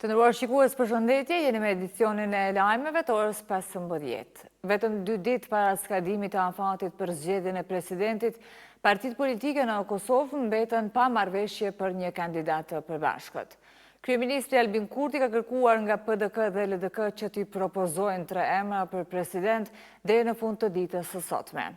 Të nderuar shikues, përshëndetje, jeni me edicionin e lajmeve të orës 15. Vetëm 2 ditë para skadimit të afatit për zgjedhjen e presidentit, partitë politike në Kosovë mbetën pa marrëveshje për një kandidat të përbashkët. Kryeministri Albin Kurti ka kërkuar nga PDK dhe LDK që t'i propozojnë 3 emra për president deri në fund të ditës së sotme.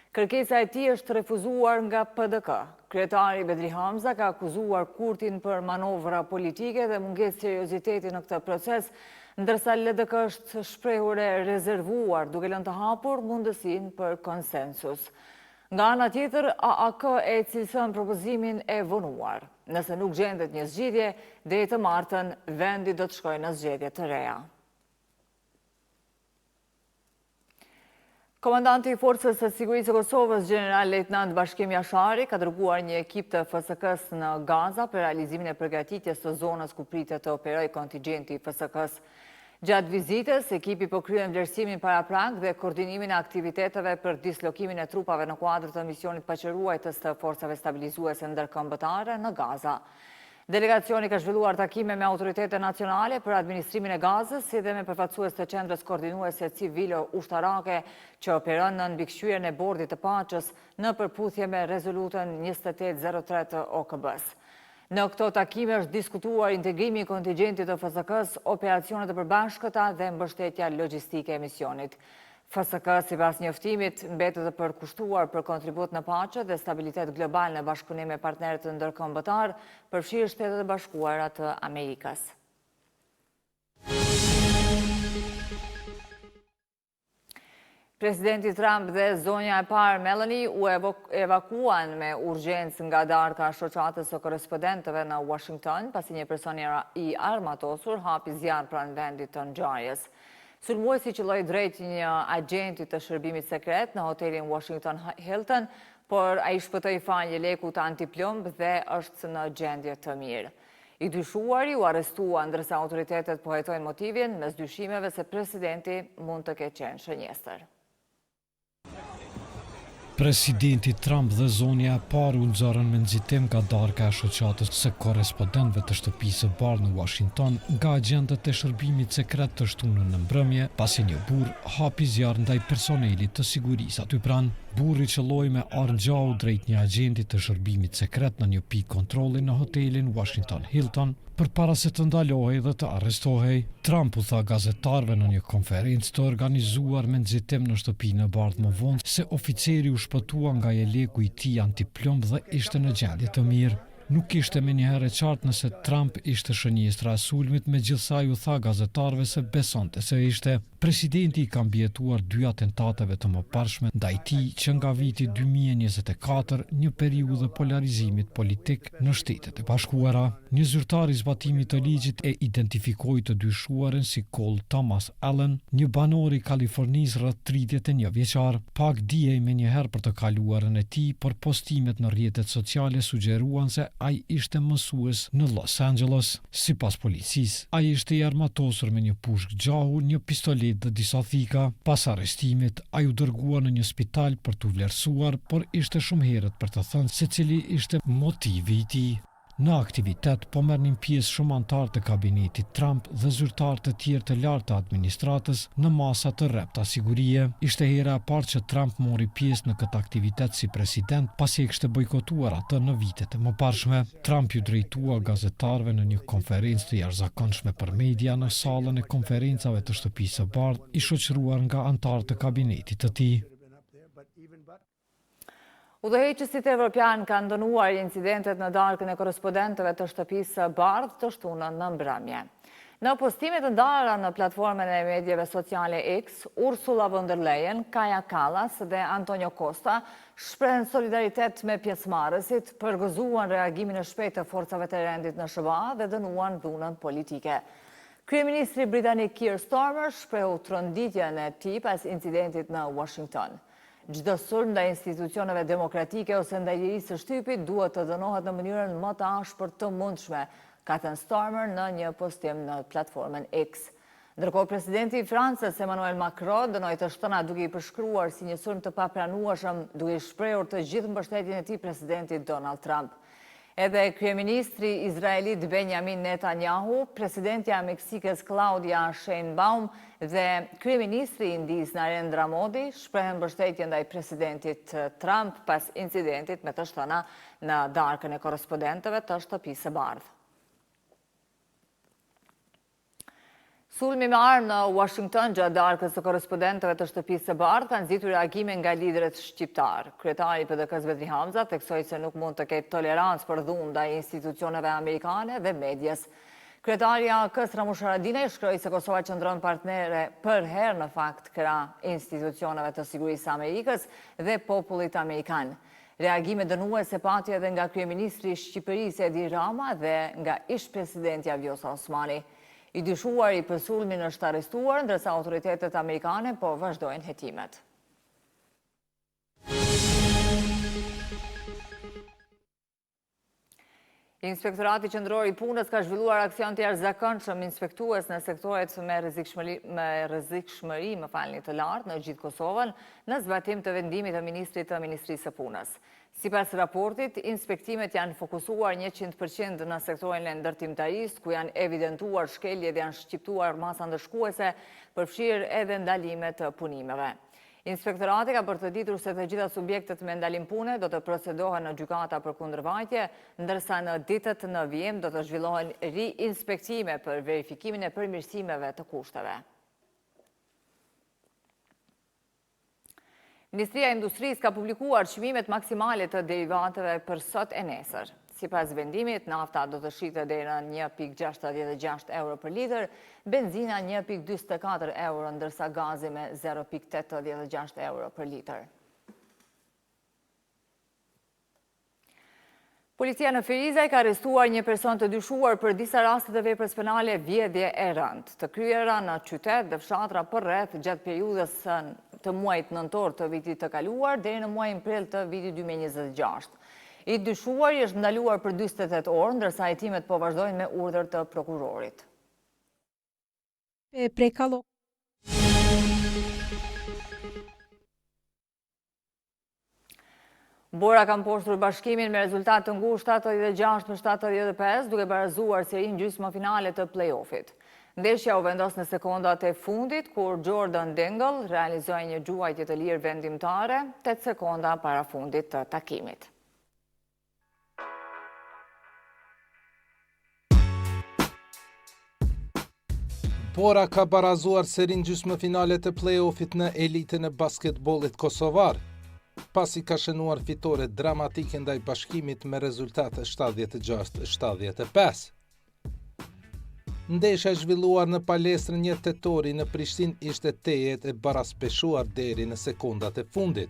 Kërkesa e tij është refuzuar nga PDK. Kryetari Bedri Hamza ka akuzuar Kurtin për manovra politike dhe mungesë serioziteti në këtë proces, ndërsa LDK është shprehur e rezervuar duke lënë të hapur mundësinë për konsensus. Nga ana tjetër, AAK e cilëson propozimin e vonuar. Nëse nuk gjendet një zgjidhje, deri të martën vendi do të shkojë në zgjedhje të reja. Komandanti i Forcës së Sigurisë së Kosovës, General-Lejtnant Bashkim Jashari, ka dërguar një ekip të FSK-s në Gaza për realizimin e përgatitjes të zonës ku pritet të operojë kontingjenti i FSK-s. Gjatë vizitës, ekipi po kryen vlerësimin paraprak dhe koordinimin e aktiviteteve për dislokimin e trupave në kuadër të misionit paqëruajtës të forcave stabilizuese ndërkombëtare në Gaza. Delegacioni ka zhvilluar takime me autoritetet nacionale për administrimin e Gazës, si dhe me përfaqësues të qendrës koordinuese civilo-ushtarake që operon në mbikëqyrjen e bordit të paqes në përputhje me rezolutën 2803 të OKB-s. Në këto takime është diskutuar integrimi i kontingjentit të FSK-s, operacionet të përbashkëta dhe mbështetja logjistike e misionit. FSK, sipas njoftimit, mbetet të përkushtuar për kontribut në paqe dhe stabilitet global në bashkëpunim me partnerët ndërkombëtar, përfshirë Shtetet e Bashkuara të Amerikës. Presidenti Trump dhe zonja e parë Melanie u evakuan me urgjencë nga darka shoqatës së korrespondentëve në Washington, pasi një person i armatosur hapi zjarr pranë vendit të ngjarjes. Sulmuesi qëlloi drejt një agenti të shërbimit sekret në hotelin Washington Hilton, por ai shpëtoi falje lekut antiplomb dhe është në gjendje të mirë. I dyshuari u arrestua ndërsa autoritetet po hetojnë motivin, mes dyshimeve se presidenti mund të ketë qenë shënjestër. Presidenti Trump dhe zonja e parë u nxorën me nxitim nga darka e shoqatës së korrespondentëve të shtëpisë së bardhë në Washington nga agentët e shërbimit sekret të shtunën në mbrëmje, pasi një burr hapi zjarr ndaj personelit të sigurisë aty pranë. Burri qëlloi me argjahu drejt një agenti të shërbimit sekret në një pikë kontrolli në hotelin Washington Hilton, përpara se të ndalohej dhe të arrestohej. Trump u tha gazetarëve në një konferencë të organizuar me nxitim në shtëpinë e bardhë më vonë se oficeri u shpëtua nga leku i tij antiplomb dhe ishte në gjendje të mirë. Nuk ishte me njëherë e qartë nëse Trump ishte shënjestra e sulmit, megjithësa u tha gazetarëve se besonte se ishte. Presidenti i ka mbijetuar 2 atentateve të mëparshme ndaj tij që nga viti 2024, një periudhë polarizimit politik në Shtetet e Bashkuara. Një zyrtar i zbatimit të ligjit e identifikoi të dyshuarin si Cole Thomas Allen, një banor i Kalifornisë rreth 31 vjeçar. Pak dijej menjëherë për të kaluarën e tij, por postimet në rrjetet sociale sugjeruan se ai ishte mësues në Los Angeles. Sipas policisë, ai ishte i armatosur me një pushk gjahu, një pistolet dhe disa thika. Pas arrestimit, ai u dërgua në një spital për t'u vlerësuar, por ishte shumë herët për të thënë se cili ishte motivi i tij. Në aktivitet po merrnin pjesë shumë anëtarë të kabinetit Trump dhe zyrtarë të tjerë të lartë të administratës në masa të rrepta sigurie. Ishte hera e parë që Trump mori pjesë në këtë aktivitet si president, pasi e kishte bojkotuar atë në vitet e mëparshme. Trump ju drejtua gazetarëve në një konferencë të jashtëzakonshme për media në sallën e konferencave të shtëpisë së bardhë, i shoqëruar nga anëtarë të kabinetit të tij. Udhëheqësit evropian kanë dënuar incidentet në darkën e korrespondentëve të shtëpisë së bardhë të shtunën në mbrëmje. Në postimet të ndara në platformën e medjeve sociale X, Ursula von der Leyen, Kaja Kallas dhe Antonio Costa shprehen solidaritet me pjesëmarrësit, përgëzuan reagimin e shpejtë të forcave të rendit në SBA dhe dënuan dhunën politike. Kryeministri britanik Keir Starmer shprehu tronditjen e tij pas incidentit në Washington. Çdo sulm ndaj institucioneve demokratike ose ndaj lirisë së shtypit duhet të dënohet në mënyrën më të ashpër të mundshme, ka thënë Starmer në një postim në platformën X. Ndërkohë, presidenti i Francës Emmanuel Macron dënoi të shtëna duke i përshkruar si një sulm të papranueshëm, duke i shprehur të gjithë mbështetjen e tij presidentit Donald Trump. Edhe kryeministri izraelit Benjamin Netanyahu, presidentja e Meksikës Claudia Sheinbaum dhe kryeministri indis Narendra Modi shprehen mbështetje ndaj presidentit Trump pas incidentit me të shtëna në darkën e korrespondentëve të Shtëpisë së Bardhë. Sulmi me armë në Washington gjatë darkës së korrespondentëve të Shtëpisë së Bardhë kanë nxitur reagime nga liderët shqiptar. Kryetari i PDK-s Vedri Hamza theksoi se nuk mund të ketë tolerancë për dhunë ndaj institucioneve amerikane dhe medias. Kryetaria AK-s Ramush Haradinaj shkroi se Kosova qëndron partnere për herë në fakt krah institucioneve të sigurisë së Amerikës dhe popullit amerikan. Reagime dënuese pati edhe nga kryeministri i Shqipërisë Edi Rama dhe nga ish-presidentja Vjosa Osmani. I dyshuari për sulmin është arrestuar, ndërsa autoritetet amerikane po vazhdojnë hetimet. Inspektorati Qendror i Punës ka zhvilluar aksion të jashtëzakonshëm inspektues në sektoret me rrezikshmëri të lartë në gjithë Kosovën, në zbatim të vendimit të ministrit të Ministrisë së Punës. Sipas raportit, inspektimet janë fokusuar 100% në sektorin e ndërtimtarisë, ku janë evidentuar shkelje dhe janë shqiptuar masa ndëshkuese, përfshirë edhe ndalime të punimeve. Inspektorati ka përtëditur se të gjitha subjektet me ndalim pune do të procedohen në gjykata për kundërvajtje, ndërsa në ditët në vijim do të zhvillohen ri-inspektime për verifikimin e përmirësimeve të kushteve. Ministria e Industrisë ka publikuar çmimet maksimale të derivateve për sot e nesër. Sipas vendimit, nafta do të shitet deri në 1,66 euro për litër, benzina 1,44 euro, ndërsa gazi me 0,86 euro për litër. Policia në Firizaj ka arrestuar një person të dyshuar për disa raste të veprës penale vjedhje e rënd, të kryera në qytet dhe fshatra përreth gjatë periudhës të muajit nëntor të vitit të kaluar deri në muajin prill të vitit 2026. I dyshuari është ndaluar për 48 orë, ndërsa hetimet po vazhdojnë me urdhër të prokurorit. Bora ka mposhtur bashkimin me rezultat të ngushtë 86-75, duke barazuar serinë gjysmëfinale të play-offit. Ndeshja u vendos në sekondat e fundit, kur Jordan Dingle realizoi një gjuajtje të lirë vendimtare, 8 sekonda para fundit të takimit. Bora ka barazuar serinë gjysmëfinale të play-offit në elitën e basketbollit kosovar, pasi ka shënuar fitore dramatike ndaj bashkimit me rezultat 76-75. Ndeshja zhvilluar në palestrën 1 tetori në Prishtinë ishte tejet e baraspeshuar deri në sekondat e fundit.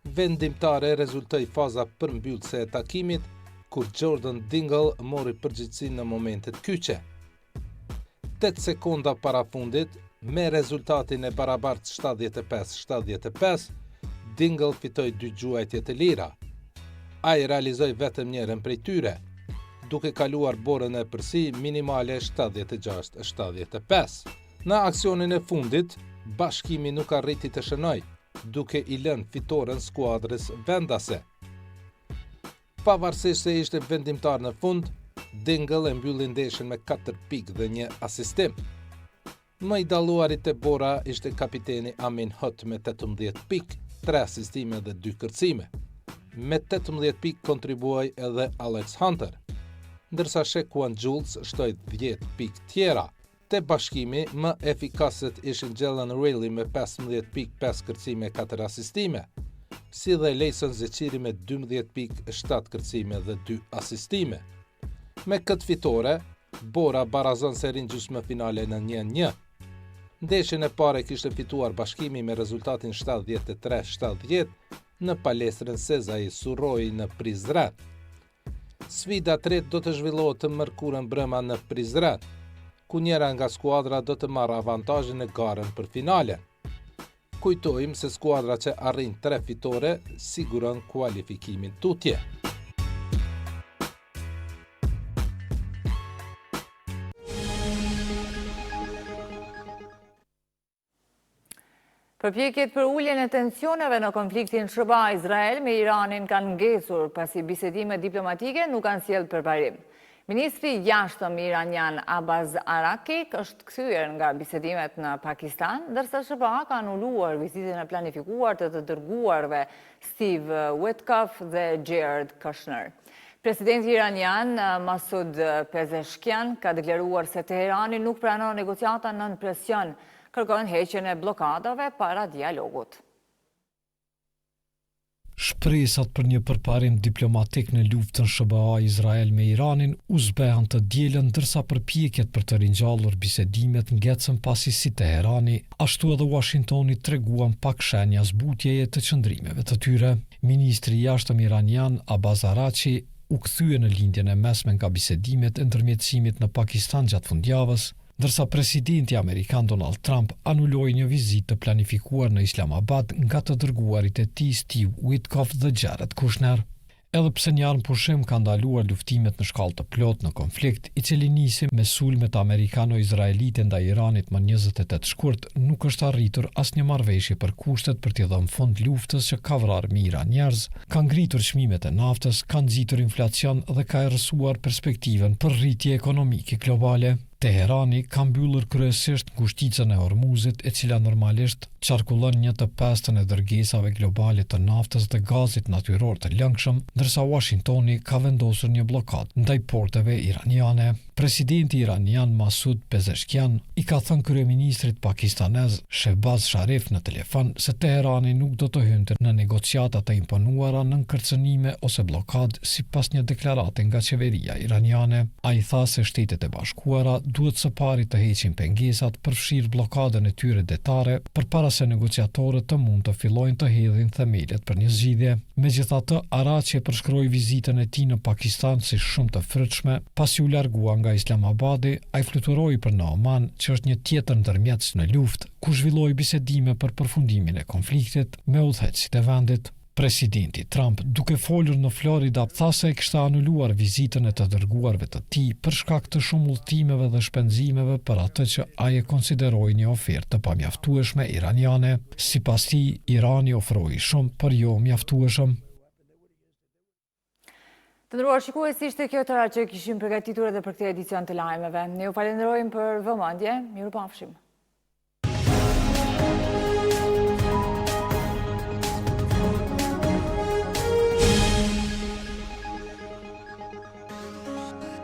Vendimtare rezultoi faza përmbyllëse e takimit, kur Jordan Dingle mori përgjegjësinë në momentet kyçe. 8 sekonda para fundit, me rezultatin e barabartë 75-75, Dingle fitoi 2 gjuajtje të lira. Ai realizoi vetëm njërin prej tyre, duke kaluar borën e përsi minimale 76-75. Në aksionin e fundit, bashkimi nuk arriti të shënoj, duke I lënë fitoren skuadrës vendase. Pavarësisht se ishte vendimtar në fund, Dingle e mbylli ndeshjen me 4 pikë dhe 1 asistim. Më I dalluarit e Bora ishte kapiteni Amin Hot me 18 pikë, 3 asistime dhe 2 kërcime. Me 18 pikë kontribuoi edhe Alex Hunter, ndërsa Shekuan Jules shtoi 10 pikë tjera. Te bashkimi, më efikasët ishin Jalen Riley me 15 pikë, 5 kërcime, 4 asistime, si dhe Lejson Zeqiri me 12 pikë, 7 kërcime dhe 2 asistime. Me këtë fitore, Bora barazon serinë gjysmëfinale në 1-1. Ndeshjen e parë kishte fituar bashkimi me rezultatin 73-70 në palestrën Sezai Surroi në Prizren. Sfida tretë do të zhvillohet të mërkurën brëma në Prizren, ku njëra nga skuadra do të marrë avantazhin në garën për finalen. Kujtojmë se skuadra që arrin 3 fitore siguron kualifikimin tutje. Përpjekjet për uljen e tensioneve në konfliktin SBA-Izrael me Iranin kanë ngesur pasi bisedimet diplomatike nuk kanë sjellë përparim. Ministri i jashtëm iranian Abbas Araqi është kthyer nga bisedimet në Pakistan, ndërsa SBA ka anuluar vizitën e planifikuar të dërguarve Steve Witkoff dhe Jared Kushner. Presidenti iranian Masoud Pezeshkian ka deklaruar se Teherani nuk pranon negociata nën presion, kërkon heqjen e blokadave para dialogut. Shpresat për një përparim diplomatik në luftën SBA-Izrael me Iranin u zbehan të dielën, ndërsa përpjekjet për të ringjallur bisedimet ngecën pasi si Teherani, ashtu edhe Washingtoni treguan pak shenja zbutjeje të qëndrimeve të tyre. Ministri i jashtëm iranian Abbas Araqi u kthye në lindjen e mesme nga bisedimet e ndërmjetësimit në Pakistan gjatë fundjavës, ndërsa presidenti amerikan Donald Trump anuloi një vizitë të planifikuar në Islamabad nga të dërguarit e tij Steve Witkoff dhe Jared Kushner. Edhe pse një armpushim ka ndaluar luftimet në shkallë të plotë në konflikt, i cili nisi me sulmet amerikano-izraelite ndaj Iranit më 28 shkurt, nuk është arritur asnjë marrëveshje për kushtet për t'i dhënë fund luftës që ka vrarë mijëra njerëz, ka ngritur çmimet e naftës, ka nxitur inflacion dhe ka errësuar perspektivën për rritje ekonomike globale. Teherani ka mbyllur kryesisht ngushticën e Hormuzit, e cila normalisht qarkullon 1/5 e dërgesave globale të naftës dhe gazit natyror të lëngshëm, ndërsa Washingtoni ka vendosur një blokadë ndaj porteve iraniane. Presidenti iranian Masoud Pezeshkian i ka thënë kryeministrit pakistanez Shehbaz Sharif në telefon se Teherani nuk do të hynte në negociata të imponuara nën kërcënime ose blokadë sipas një deklarate nga qeveria iraniane. Ai tha se Shtetet e Bashkuara duhet së pari të heqin pengesat, përfshirë blokadën e tyre detare, përpara se negociatorët të mund të fillojnë të hedhin themelet për një zgjidhje. Megjithatë, Araqi e përshkroi vizitën e tij në Pakistan si shumë të frytshme, pasi u largua nga Islamabadi. Ai fluturoi për në Oman, që është një tjetër ndërmjetës në luftë, ku zhvilloi bisedime për përfundimin e konfliktit me udhëheqësit e vendit. Presidenti Trump, duke folur në Florida, tha se e kishte anuluar vizitën e të dërguarve të tij për shkak të shumë udhëtimeve dhe shpenzimeve për atë që ai e konsideroi një ofertë të pamjaftueshme iraniane. Sipas tij, Irani ofroi shumë, por jo mjaftueshëm. Të nderuar shikues, ishte kjo tëra që kishim përgatitur edhe për këtë edicion të lajmeve. Ne ju falenderojmë për vëmendje. Mirupafshim.